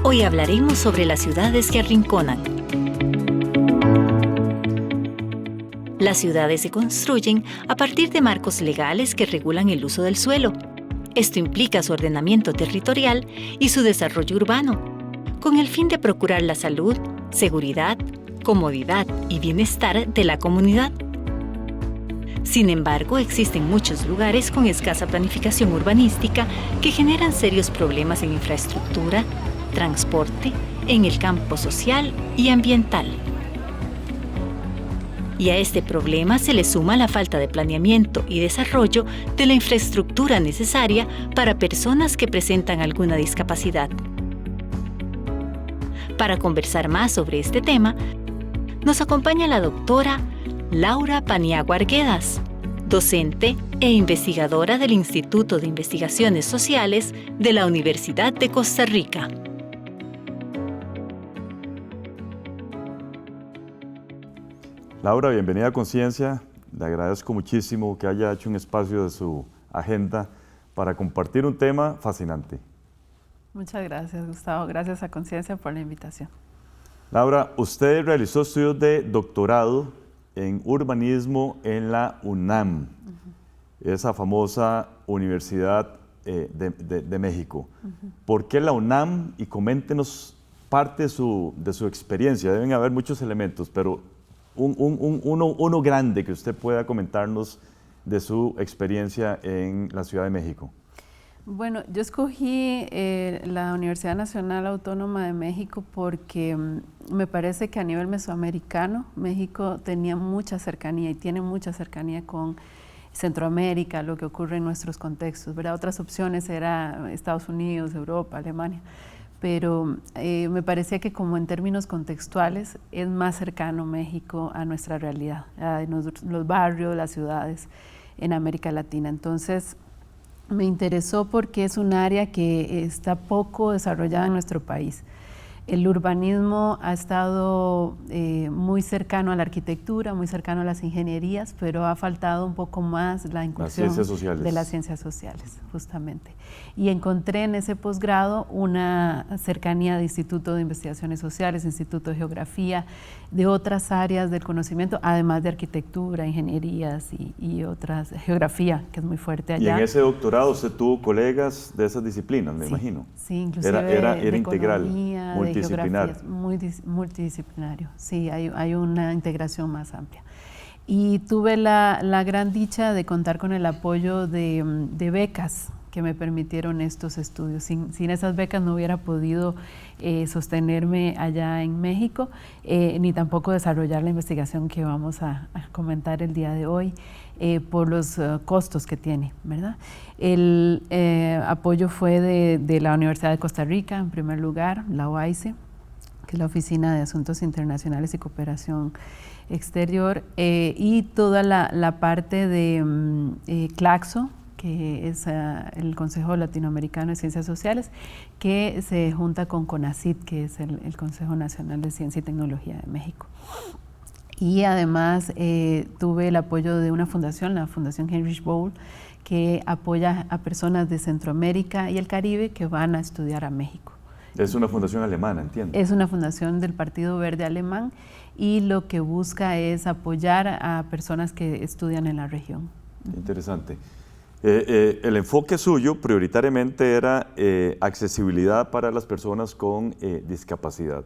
Hoy hablaremos sobre las ciudades que arrinconan. Las ciudades se construyen a partir de marcos legales que regulan el uso del suelo. Esto implica su ordenamiento territorial y su desarrollo urbano, con el fin de procurar la salud, seguridad, comodidad y bienestar de la comunidad. Sin embargo, existen muchos lugares con escasa planificación urbanística que generan serios problemas en infraestructura, transporte, en el campo social y ambiental. Y a este problema se le suma la falta de planeamiento y desarrollo de la infraestructura necesaria para personas que presentan alguna discapacidad. Para conversar más sobre este tema, nos acompaña la doctora Laura Paniagua Arguedas, docente e investigadora del Instituto de Investigaciones Sociales de la Universidad de Costa Rica. Laura, bienvenida a Conciencia. Le agradezco muchísimo que haya hecho un espacio de su agenda para compartir un tema fascinante. Muchas gracias, Gustavo. Gracias a Conciencia por la invitación. Laura, usted realizó estudios de doctorado en urbanismo en la UNAM, esa famosa Universidad de México. ¿Por qué la UNAM? Y coméntenos parte de su experiencia. Deben haber muchos elementos, pero uno grande que usted pueda comentarnos de su experiencia en la Ciudad de México. Bueno, yo escogí la Universidad Nacional Autónoma de México porque me parece que a nivel mesoamericano, México tenía mucha cercanía y tiene mucha cercanía con Centroamérica, lo que ocurre en nuestros contextos, ¿verdad? Otras opciones eran Estados Unidos, Europa, Alemania, pero me parecía que como en términos contextuales es más cercano México a nuestra realidad, a los barrios, las ciudades en América Latina. Entonces, me interesó porque es un área que está poco desarrollada en nuestro país. El urbanismo ha estado muy cercano a la arquitectura, muy cercano a las ingenierías, pero ha faltado un poco más la incursión de las ciencias sociales, justamente. Y encontré en ese posgrado una cercanía de Instituto de Investigaciones Sociales, Instituto de Geografía, de otras áreas del conocimiento, además de arquitectura, ingenierías y otras, geografía, que es muy fuerte allá. Y en ese doctorado usted tuvo colegas de esas disciplinas, me imagino. Sí, inclusive era integral, economía, multidisciplinar. Multidisciplinario, sí, hay una integración más amplia. Y tuve la gran dicha de contar con el apoyo de becas que me permitieron estos estudios. Sin esas becas no hubiera podido sostenerme allá en México, ni tampoco desarrollar la investigación que vamos a comentar el día de hoy, por los costos que tiene, ¿verdad? El apoyo fue de la Universidad de Costa Rica, en primer lugar, la OAICE, que es la Oficina de Asuntos Internacionales y Cooperación Exterior, y toda la parte de CLACSO, que es el Consejo Latinoamericano de Ciencias Sociales, que se junta con CONACYT, que es el Consejo Nacional de Ciencia y Tecnología de México. Y además tuve el apoyo de una fundación, la Fundación Heinrich Böll, que apoya a personas de Centroamérica y el Caribe que van a estudiar a México. Es una fundación alemana, entiendo. Es una fundación del Partido Verde Alemán y lo que busca es apoyar a personas que estudian en la región. Interesante. El enfoque suyo prioritariamente era accesibilidad para las personas con discapacidad.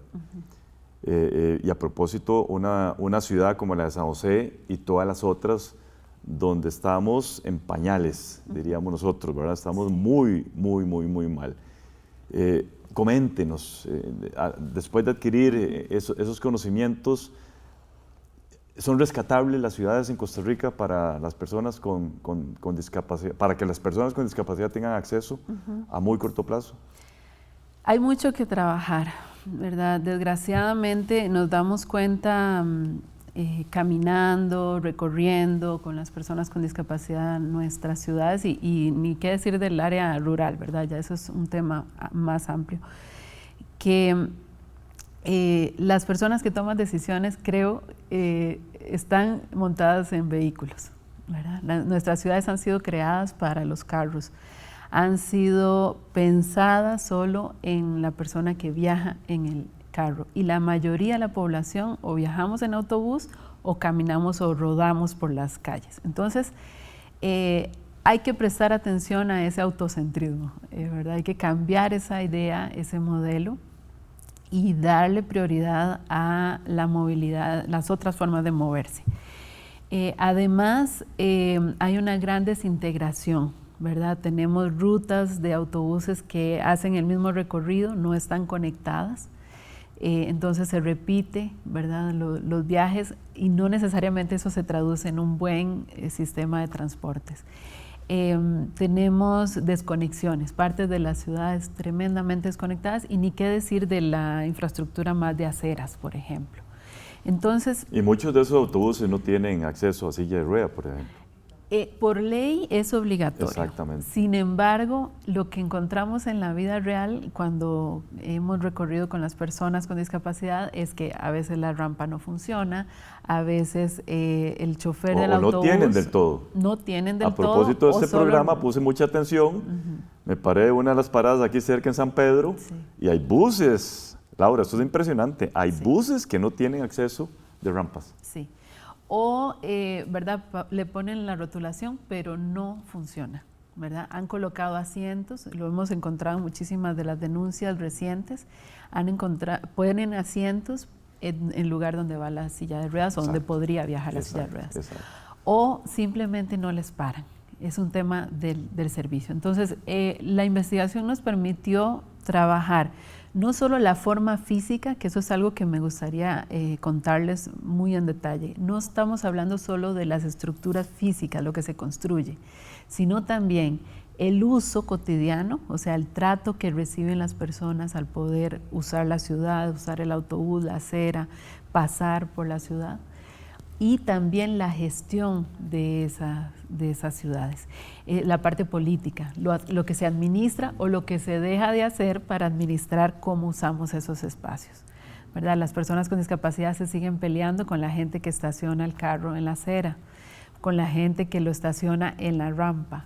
Y a propósito, una ciudad como la de San José y todas las otras donde estamos en pañales, diríamos nosotros, ¿verdad? Estamos muy mal. Coméntenos, después de adquirir esos conocimientos, ¿son rescatables las ciudades en Costa Rica para las personas con discapacidad, para que las personas con discapacidad tengan acceso a muy corto plazo? Hay mucho que trabajar, ¿verdad? Desgraciadamente nos damos cuenta caminando, recorriendo con las personas con discapacidad en nuestras ciudades y ni qué decir del área rural, ¿verdad? Ya eso es un tema más amplio. Que las personas que toman decisiones, creo, están montadas en vehículos, ¿verdad? Nuestras ciudades han sido creadas para los carros. han sido pensadas solo en la persona que viaja en el carro, y la mayoría de la población o viajamos en autobús o caminamos o rodamos por las calles. Entonces, hay que prestar atención a ese autocentrismo, ¿verdad? Hay que cambiar esa idea, ese modelo, y darle prioridad a la movilidad, las otras formas de moverse. Además, hay una gran desintegración, ¿verdad? Tenemos rutas de autobuses que hacen el mismo recorrido, no están conectadas, entonces se repite, ¿verdad? Los viajes, y no necesariamente eso se traduce en un buen sistema de transportes. Tenemos desconexiones, partes de las ciudades tremendamente desconectadas, y ni qué decir de la infraestructura más de aceras, por ejemplo. Entonces, y muchos de esos autobuses no tienen acceso a silla de rueda, por ejemplo. Por ley es obligatorio. Exactamente. Sin embargo, lo que encontramos en la vida real cuando hemos recorrido con las personas con discapacidad es que a veces la rampa no funciona, a veces el chofer del autobús... no tienen del todo. No tienen del todo. A propósito de este programa puse mucha atención, me paré en una de las paradas aquí cerca en San Pedro, y hay buses, Laura, esto es impresionante, hay buses que no tienen acceso de rampas. Sí. O, ¿verdad? Le ponen la rotulación, pero no funciona, ¿verdad? Han colocado asientos, lo hemos encontrado en muchísimas de las denuncias recientes, ponen asientos en lugar donde va la silla de ruedas, o donde podría viajar la silla de ruedas. Exacto. O simplemente no les paran, es un tema del servicio. Entonces, la investigación nos permitió trabajar no solo la forma física, que eso es algo que me gustaría contarles muy en detalle. No estamos hablando solo de las estructuras físicas, lo que se construye, sino también el uso cotidiano, o sea, el trato que reciben las personas al poder usar la ciudad, usar el autobús, la acera, pasar por la ciudad, y también la gestión de esas ciudades. La parte política, lo que se administra o lo que se deja de hacer para administrar cómo usamos esos espacios, ¿verdad? Las personas con discapacidad se siguen peleando con la gente que estaciona el carro en la acera, con la gente que lo estaciona en la rampa,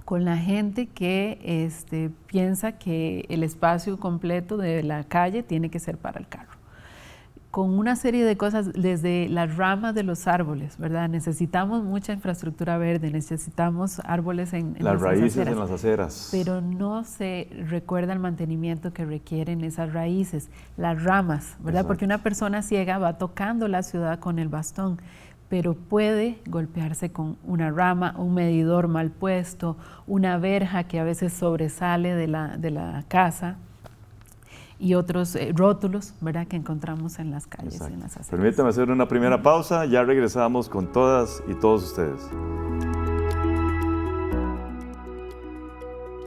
con la gente que piensa que el espacio completo de la calle tiene que ser para el carro. Con una serie de cosas, desde las ramas de los árboles, ¿verdad? Necesitamos mucha infraestructura verde, necesitamos árboles en las raíces aceras, en las aceras. Pero no se recuerda el mantenimiento que requieren esas raíces, las ramas, ¿verdad? Exacto. Porque una persona ciega va tocando la ciudad con el bastón, pero puede golpearse con una rama, un medidor mal puesto, una verja que a veces sobresale de la casa, y otros rótulos, ¿verdad?, que encontramos en las calles. En las aceras. Permítame hacer una primera pausa, ya regresamos con todas y todos ustedes.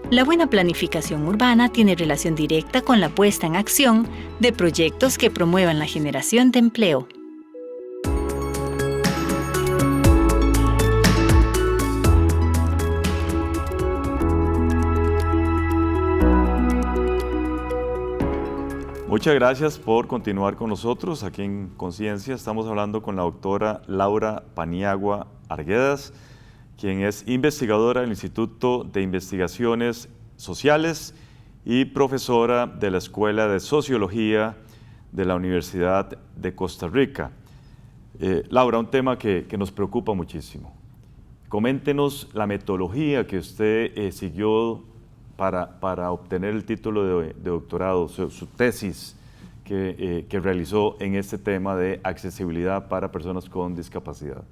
La buena planificación urbana tiene relación directa con la puesta en acción de proyectos que promuevan la generación de empleo. Muchas gracias por continuar con nosotros aquí en Conciencia. Estamos hablando con la doctora Laura Paniagua Arguedas, quien es investigadora del Instituto de Investigaciones Sociales y profesora de la Escuela de Sociología de la Universidad de Costa Rica. Laura, un tema que nos preocupa muchísimo. Coméntenos la metodología que usted siguió para obtener el título de doctorado, su tesis que realizó en este tema de accesibilidad para personas con discapacidad.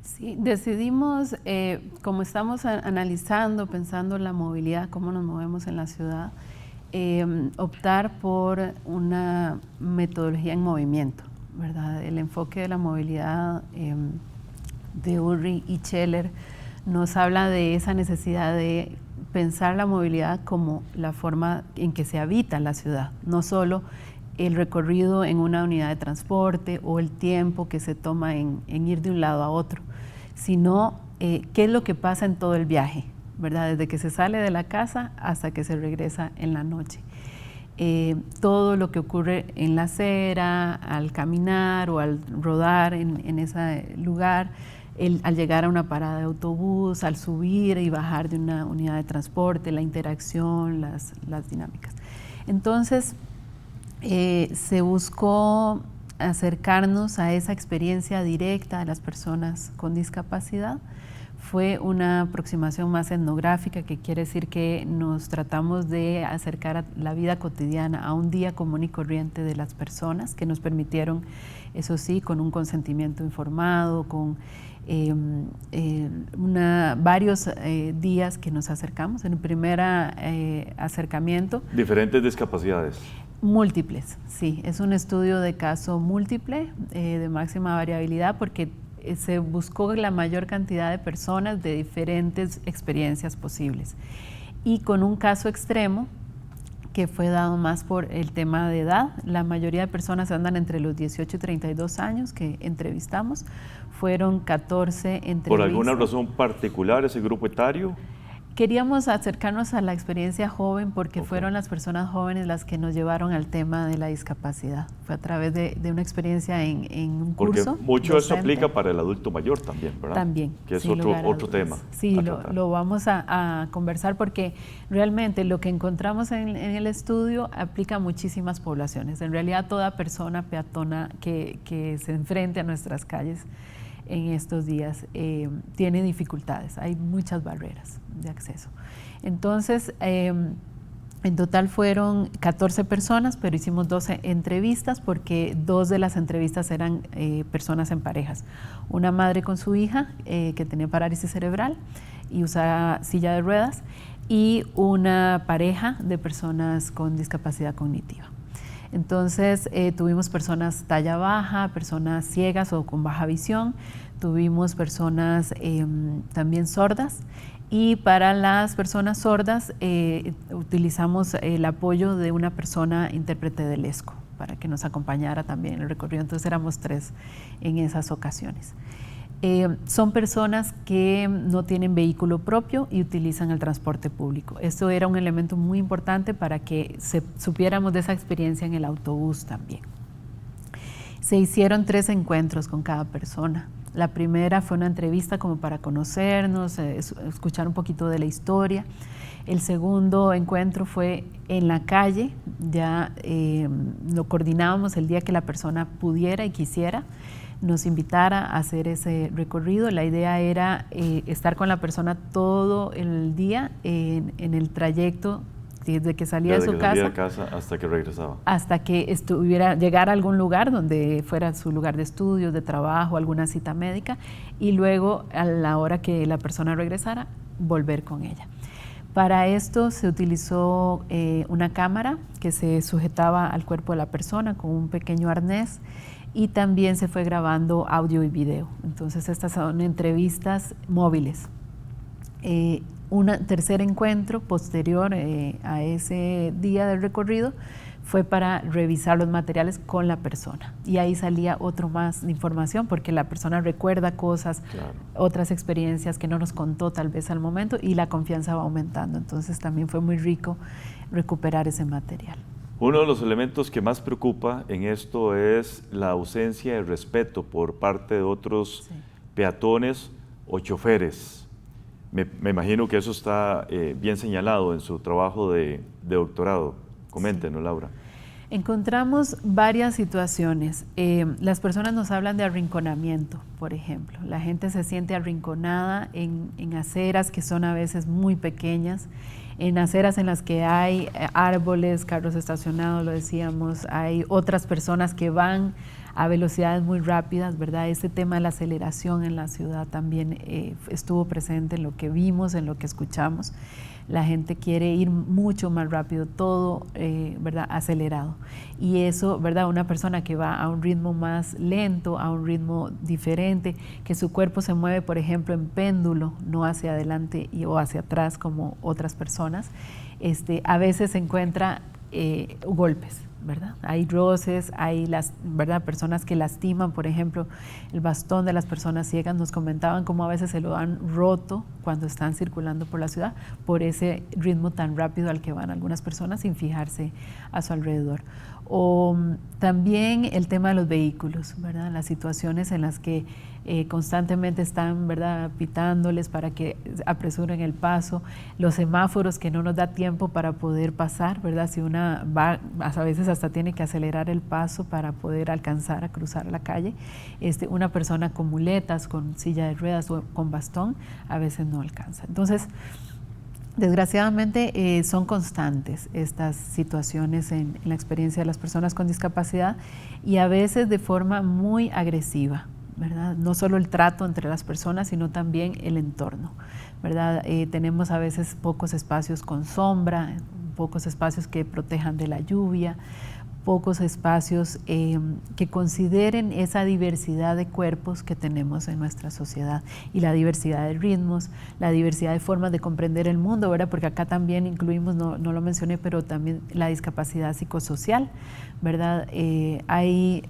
Sí, decidimos, como estamos analizando, pensando en la movilidad, cómo nos movemos en la ciudad, optar por una metodología en movimiento, ¿verdad? El enfoque de la movilidad de Ulrich y Scheller nos habla de esa necesidad de pensar la movilidad como la forma en que se habita la ciudad, no solo el recorrido en una unidad de transporte o el tiempo que se toma en ir de un lado a otro, sino qué es lo que pasa en todo el viaje, ¿verdad? Desde que se sale de la casa hasta que se regresa en la noche. Todo lo que ocurre en la acera, al caminar o al rodar en ese lugar, al llegar a una parada de autobús, al subir y bajar de una unidad de transporte, la interacción, las dinámicas. Entonces, se buscó acercarnos a esa experiencia directa de las personas con discapacidad. Fue una aproximación más etnográfica, que quiere decir que nos tratamos de acercar a la vida cotidiana, a un día común y corriente de las personas, que nos permitieron, eso sí, con un consentimiento informado, con varios días que nos acercamos. En el primer acercamiento. ¿Diferentes discapacidades? Múltiples, sí. Es un estudio de caso múltiple, de máxima variabilidad, porque se buscó la mayor cantidad de personas de diferentes experiencias posibles. Y con un caso extremo, que fue dado más por el tema de edad. La mayoría de personas andan entre los 18 y 32 años que entrevistamos. Fueron 14 entrevistas. ¿Por alguna razón particular ese grupo etario? Queríamos acercarnos a la experiencia joven porque fueron las personas jóvenes las que nos llevaron al tema de la discapacidad. Fue a través de una experiencia en un curso. Porque mucho eso aplica para el adulto mayor también, ¿verdad? También. Que es otro tema. Sí, lo vamos a conversar porque realmente lo que encontramos en el estudio aplica a muchísimas poblaciones. En realidad toda persona peatona que se enfrente a nuestras calles en estos días tiene dificultades, hay muchas barreras de acceso. Entonces, en total fueron 14 personas, pero hicimos 12 entrevistas porque 2 de las entrevistas eran personas en parejas. Una madre con su hija que tenía parálisis cerebral y usaba silla de ruedas, y una pareja de personas con discapacidad cognitiva. Entonces tuvimos personas talla baja, personas ciegas o con baja visión, tuvimos personas también sordas, y para las personas sordas utilizamos el apoyo de una persona intérprete del ESCO para que nos acompañara también en el recorrido. Entonces éramos 3 en esas ocasiones. Son personas que no tienen vehículo propio y utilizan el transporte público. Esto era un elemento muy importante para que supiéramos de esa experiencia en el autobús también. Se hicieron 3 encuentros con cada persona. La primera fue una entrevista como para conocernos, escuchar un poquito de la historia. El segundo encuentro fue en la calle, ya lo coordinábamos el día que la persona pudiera y quisiera, nos invitara a hacer ese recorrido. La idea era estar con la persona todo el día en el trayecto desde que salía de su casa hasta que regresaba. Hasta que llegara a algún lugar donde fuera su lugar de estudios, de trabajo, alguna cita médica, y luego a la hora que la persona regresara, volver con ella. Para esto se utilizó una cámara que se sujetaba al cuerpo de la persona con un pequeño arnés, y también se fue grabando audio y video. Entonces estas son entrevistas móviles. Un tercer encuentro posterior a ese día del recorrido fue para revisar los materiales con la persona, y ahí salía otro más de información porque la persona recuerda cosas, claro, otras experiencias que no nos contó tal vez al momento, y la confianza va aumentando. Entonces también fue muy rico recuperar ese material. Uno de los elementos que más preocupa en esto es la ausencia de respeto por parte de otros peatones o choferes. Me imagino que eso está bien señalado en su trabajo de doctorado. Coméntenos, Laura. Encontramos varias situaciones. Las personas nos hablan de arrinconamiento, por ejemplo. La gente se siente arrinconada en aceras que son a veces muy pequeñas, en aceras en las que hay árboles, carros estacionados, lo decíamos, hay otras personas que van a velocidades muy rápidas, ¿verdad? Ese tema de la aceleración en la ciudad también estuvo presente en lo que vimos, en lo que escuchamos. La gente quiere ir mucho más rápido, todo, ¿verdad?, acelerado. Y eso, ¿verdad?, una persona que va a un ritmo más lento, a un ritmo diferente, que su cuerpo se mueve, por ejemplo, en péndulo, no hacia adelante o hacia atrás como otras personas, a veces se encuentra golpes. ¿verdad? Hay roces, hay ¿verdad? Personas que lastiman, por ejemplo, el bastón de las personas ciegas. Nos comentaban cómo a veces se lo han roto cuando están circulando por la ciudad por ese ritmo tan rápido al que van algunas personas sin fijarse a su alrededor. O también el tema de los vehículos, ¿verdad? Las situaciones en las que constantemente están, ¿verdad?, pitándoles para que apresuren el paso, los semáforos que no nos da tiempo para poder pasar, ¿verdad? Si una va, a veces hasta tiene que acelerar el paso para poder alcanzar a cruzar la calle. Una persona con muletas, con silla de ruedas o con bastón, a veces no alcanza. Entonces, desgraciadamente son constantes estas situaciones en la experiencia de las personas con discapacidad y a veces de forma muy agresiva, ¿verdad? No solo el trato entre las personas, sino también el entorno, ¿verdad? Tenemos a veces pocos espacios con sombra, pocos espacios que protejan de la lluvia, pocos espacios que consideren esa diversidad de cuerpos que tenemos en nuestra sociedad y la diversidad de ritmos, la diversidad de formas de comprender el mundo, ¿verdad? Porque acá también incluimos, no lo mencioné, pero también la discapacidad psicosocial, ¿verdad? Hay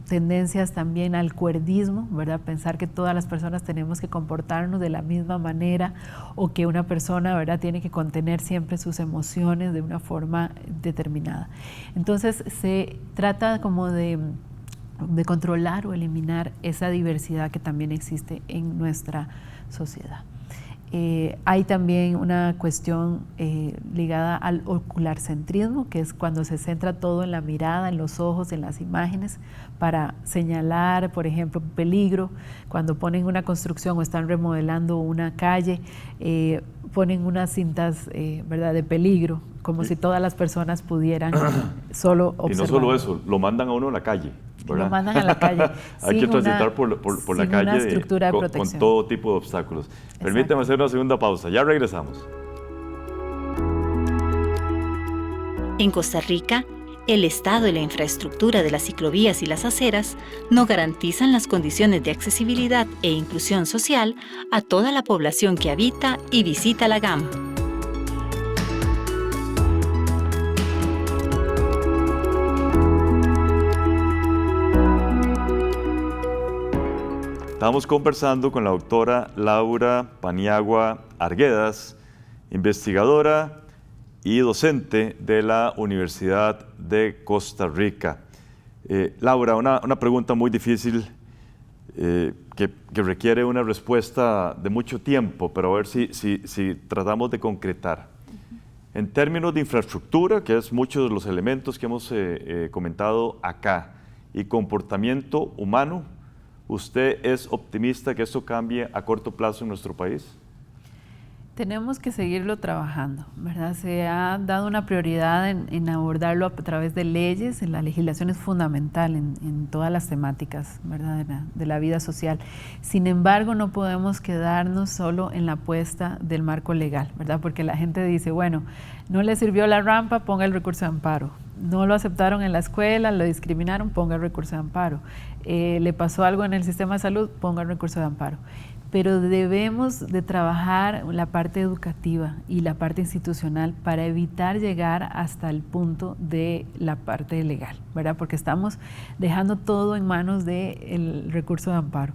tendencias también al cuerdismo, ¿verdad? Pensar que todas las personas tenemos que comportarnos de la misma manera o que una persona, ¿verdad?, tiene que contener siempre sus emociones de una forma determinada. Entonces, se trata como de controlar o eliminar esa diversidad que también existe en nuestra sociedad. Hay también una cuestión ligada al ocularcentrismo, que es cuando se centra todo en la mirada, en los ojos, en las imágenes, para señalar, por ejemplo, peligro. Cuando ponen una construcción o están remodelando una calle, ponen unas cintas, ¿verdad?, de peligro, como si todas las personas pudieran solo observar. Y no solo eso, lo mandan a uno a la calle, ¿verdad? Lo mandan a la calle. Hay que transitar por la calle una estructura de con protección. todo tipo de obstáculos. Exacto. Permítame hacer una segunda pausa, ya regresamos. En Costa Rica, el estado y la infraestructura de las ciclovías y las aceras no garantizan las condiciones de accesibilidad e inclusión social a toda la población que habita y visita la GAM. Estamos conversando con la doctora Laura Paniagua Arguedas, investigadora y docente de la Universidad de Costa Rica. Laura, una pregunta muy difícil que requiere una respuesta de mucho tiempo, pero a ver si tratamos de concretar. En términos de infraestructura, que es muchos de los elementos que hemos comentado acá, y comportamiento humano, ¿usted es optimista que esto cambie a corto plazo en nuestro país? Tenemos que seguirlo trabajando, ¿verdad? Se ha dado una prioridad en abordarlo a través de leyes. La legislación es fundamental en todas las temáticas, ¿verdad?, de la vida social. Sin embargo, no podemos quedarnos solo en la apuesta del marco legal, ¿verdad? Porque la gente dice, bueno, no le sirvió la rampa, ponga el recurso de amparo. No lo aceptaron en la escuela, lo discriminaron, ponga el recurso de amparo. Le pasó algo en el sistema de salud, ponga el recurso de amparo. Pero debemos de trabajar la parte educativa y la parte institucional para evitar llegar hasta el punto de la parte legal, ¿verdad? Porque estamos dejando todo en manos del recurso de amparo.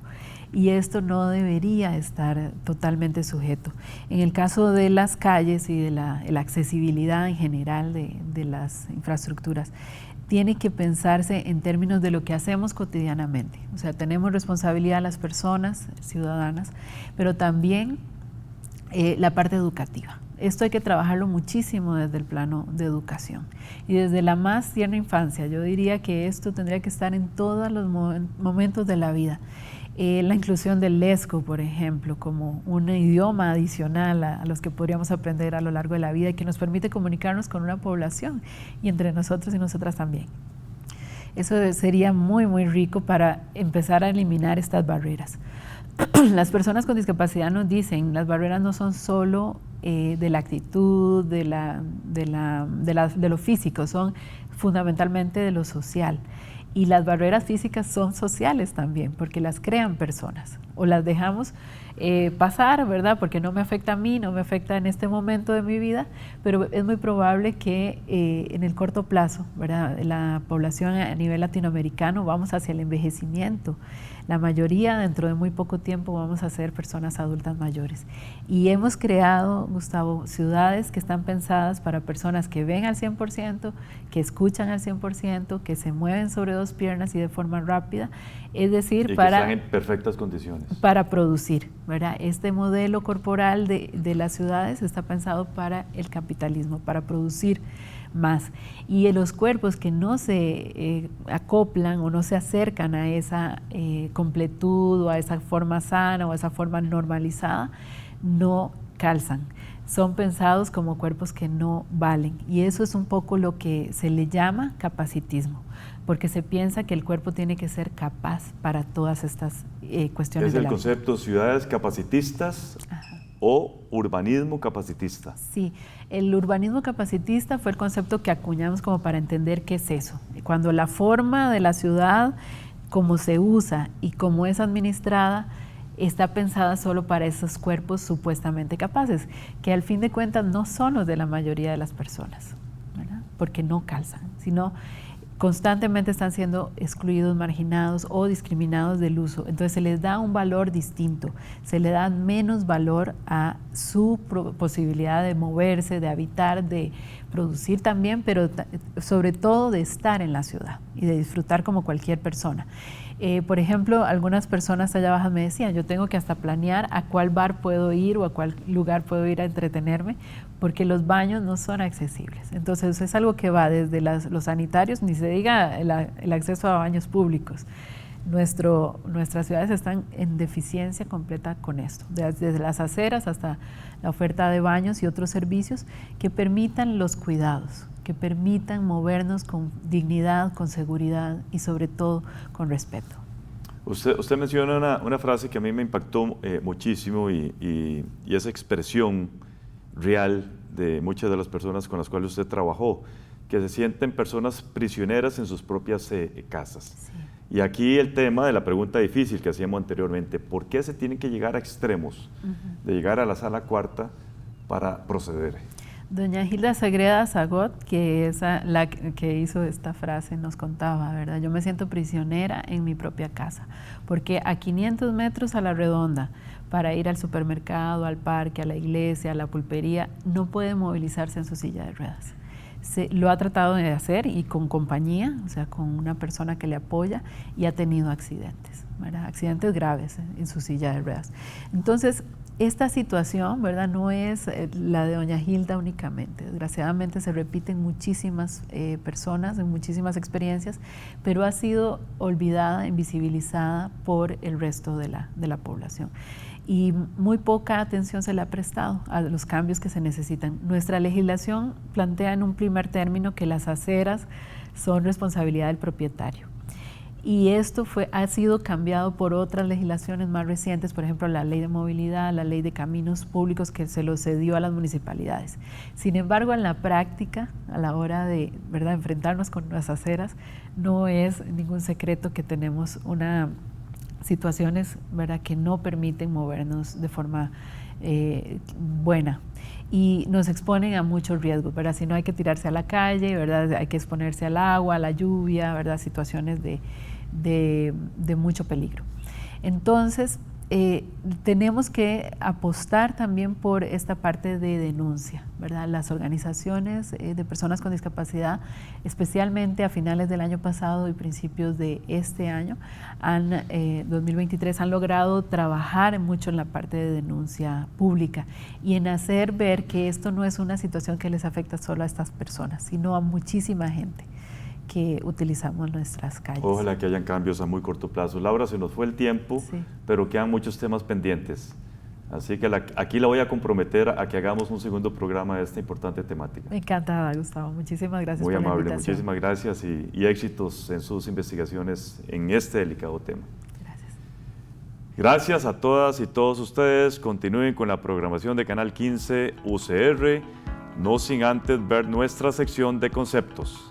Y esto no debería estar totalmente sujeto. En el caso de las calles y de la accesibilidad en general de las infraestructuras, tiene que pensarse en términos de lo que hacemos cotidianamente. O sea, tenemos responsabilidad las personas, ciudadanas, pero también la parte educativa. Esto hay que trabajarlo muchísimo desde el plano de educación. Y desde la más tierna infancia, yo diría que esto tendría que estar en todos los momentos de la vida. La inclusión del lesco, por ejemplo, como un idioma adicional a los que podríamos aprender a lo largo de la vida y que nos permite comunicarnos con una población y entre nosotros y nosotras también. Eso sería muy, muy rico para empezar a eliminar estas barreras. Las personas con discapacidad nos dicen, las barreras no son solo de la actitud, de lo físico, son fundamentalmente de lo social. Y las barreras físicas son sociales también, porque las crean personas, o las dejamos pasar, ¿verdad? Porque no me afecta a mí, no me afecta en este momento de mi vida, pero es muy probable que en el corto plazo, ¿verdad? La población a nivel latinoamericano vamos hacia el envejecimiento. La mayoría, dentro de muy poco tiempo, vamos a ser personas adultas mayores. Y hemos creado, Gustavo, ciudades que están pensadas para personas que ven al 100%, que escuchan al 100%, que se mueven sobre dos piernas y de forma rápida, es decir, y que están en perfectas condiciones. Para producir, ¿verdad? Este modelo corporal de las ciudades está pensado para el capitalismo, para producir más. Y los cuerpos que no se acoplan o no se acercan a esa completud o a esa forma sana o a esa forma normalizada, no calzan. Son pensados como cuerpos que no valen. Y eso es un poco lo que se le llama capacitismo, porque se piensa que el cuerpo tiene que ser capaz para todas estas cuestiones. Es el concepto ciudades capacitistas. Ajá. O urbanismo capacitista. Sí, el urbanismo capacitista fue el concepto que acuñamos como para entender qué es eso. Cuando la forma de la ciudad, cómo se usa y cómo es administrada, está pensada solo para esos cuerpos supuestamente capaces, que al fin de cuentas no son los de la mayoría de las personas, ¿verdad? Porque no calzan, sino constantemente están siendo excluidos, marginados o discriminados del uso. Entonces se les da un valor distinto, se le da menos valor a su posibilidad de moverse, de habitar, de producir también, pero sobre todo de estar en la ciudad y de disfrutar como cualquier persona. Por ejemplo, algunas personas allá abajo me decían, yo tengo que hasta planear a cuál bar puedo ir o a cuál lugar puedo ir a entretenerme, porque los baños no son accesibles. Entonces es algo que va desde los sanitarios, ni se diga el acceso a baños públicos. Nuestras ciudades están en deficiencia completa con esto, desde las aceras hasta la oferta de baños y otros servicios que permitan los cuidados, que permitan movernos con dignidad, con seguridad y sobre todo con respeto. Usted menciona una frase que a mí me impactó muchísimo y esa expresión real de muchas de las personas con las cuales usted trabajó, que se sienten personas prisioneras en sus propias casas. Sí. Y aquí el tema de la pregunta difícil que hacíamos anteriormente, ¿por qué se tiene que llegar a extremos de llegar a la sala cuarta para proceder? Doña Gilda Sagreda Zagot, que es la que hizo esta frase, nos contaba, ¿verdad? Yo me siento prisionera en mi propia casa, porque a 500 metros a la redonda, para ir al supermercado, al parque, a la iglesia, a la pulpería, no puede movilizarse en su silla de ruedas. Lo ha tratado de hacer y con compañía, o sea, con una persona que le apoya, y ha tenido accidentes, ¿verdad? Accidentes graves en su silla de ruedas. Entonces, esta situación, ¿verdad?, no es la de doña Gilda únicamente. Desgraciadamente se repiten muchísimas personas, en muchísimas experiencias, pero ha sido olvidada, invisibilizada por el resto de la población. Y muy poca atención se le ha prestado a los cambios que se necesitan. Nuestra legislación plantea en un primer término que las aceras son responsabilidad del propietario. Y esto ha sido cambiado por otras legislaciones más recientes, por ejemplo, la ley de movilidad, la ley de caminos públicos que se lo cedió a las municipalidades. Sin embargo, en la práctica, a la hora de, ¿verdad?, enfrentarnos con las aceras, no es ningún secreto que tenemos situaciones, ¿verdad?, que no permiten movernos de forma buena y nos exponen a muchos riesgos, ¿verdad? Si no, hay que tirarse a la calle, ¿verdad?, hay que exponerse al agua, a la lluvia, ¿verdad?, situaciones de mucho peligro. Entonces, tenemos que apostar también por esta parte de denuncia, ¿verdad? Las organizaciones de personas con discapacidad, especialmente a finales del año pasado y principios de este año, 2023, han logrado trabajar mucho en la parte de denuncia pública y en hacer ver que esto no es una situación que les afecta solo a estas personas, sino a muchísima gente que utilizamos nuestras calles. Ojalá que hayan cambios a muy corto plazo. Laura, se nos fue el tiempo, sí, pero quedan muchos temas pendientes. Así que aquí la voy a comprometer a que hagamos un segundo programa de esta importante temática. Me encanta, Gustavo. Muchísimas gracias por la invitación. Muy amable, muchísimas gracias y éxitos en sus investigaciones en este delicado tema. Gracias. Gracias a todas y todos ustedes. Continúen con la programación de Canal 15 UCR, no sin antes ver nuestra sección de conceptos.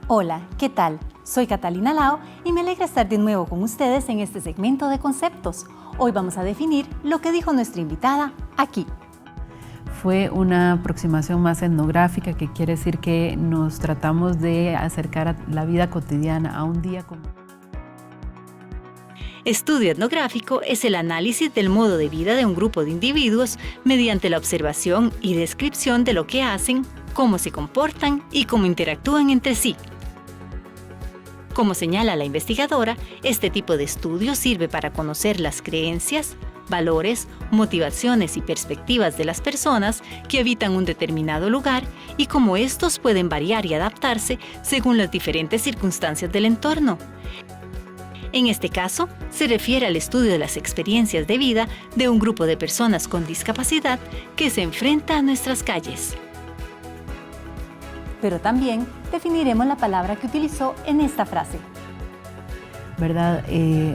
Hola, ¿qué tal? Soy Catalina Lao y me alegra estar de nuevo con ustedes en este segmento de conceptos. Hoy vamos a definir lo que dijo nuestra invitada aquí. Fue una aproximación más etnográfica, que quiere decir que nos tratamos de acercar a la vida cotidiana, a un día común. Estudio etnográfico es el análisis del modo de vida de un grupo de individuos mediante la observación y descripción de lo que hacen, cómo se comportan y cómo interactúan entre sí. Como señala la investigadora, este tipo de estudio sirve para conocer las creencias, valores, motivaciones y perspectivas de las personas que habitan un determinado lugar y cómo estos pueden variar y adaptarse según las diferentes circunstancias del entorno. En este caso, se refiere al estudio de las experiencias de vida de un grupo de personas con discapacidad que se enfrenta a nuestras calles. Pero también definiremos la palabra que utilizó en esta frase. ¿Verdad?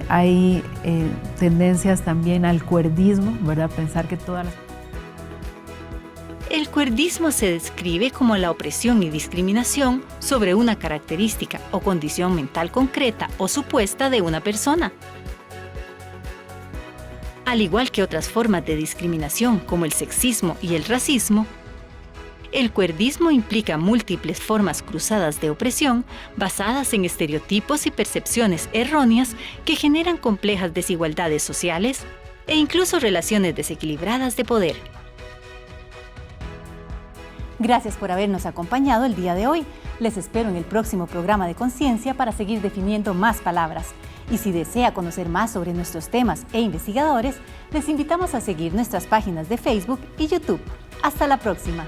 Hay tendencias también al cuerdismo, ¿verdad? Pensar que todas las... El cuerdismo se describe como la opresión y discriminación sobre una característica o condición mental concreta o supuesta de una persona. Al igual que otras formas de discriminación como el sexismo y el racismo, el cuerdismo implica múltiples formas cruzadas de opresión basadas en estereotipos y percepciones erróneas que generan complejas desigualdades sociales e incluso relaciones desequilibradas de poder. Gracias por habernos acompañado el día de hoy. Les espero en el próximo programa de Conciencia para seguir definiendo más palabras. Y si desea conocer más sobre nuestros temas e investigadores, les invitamos a seguir nuestras páginas de Facebook y YouTube. Hasta la próxima.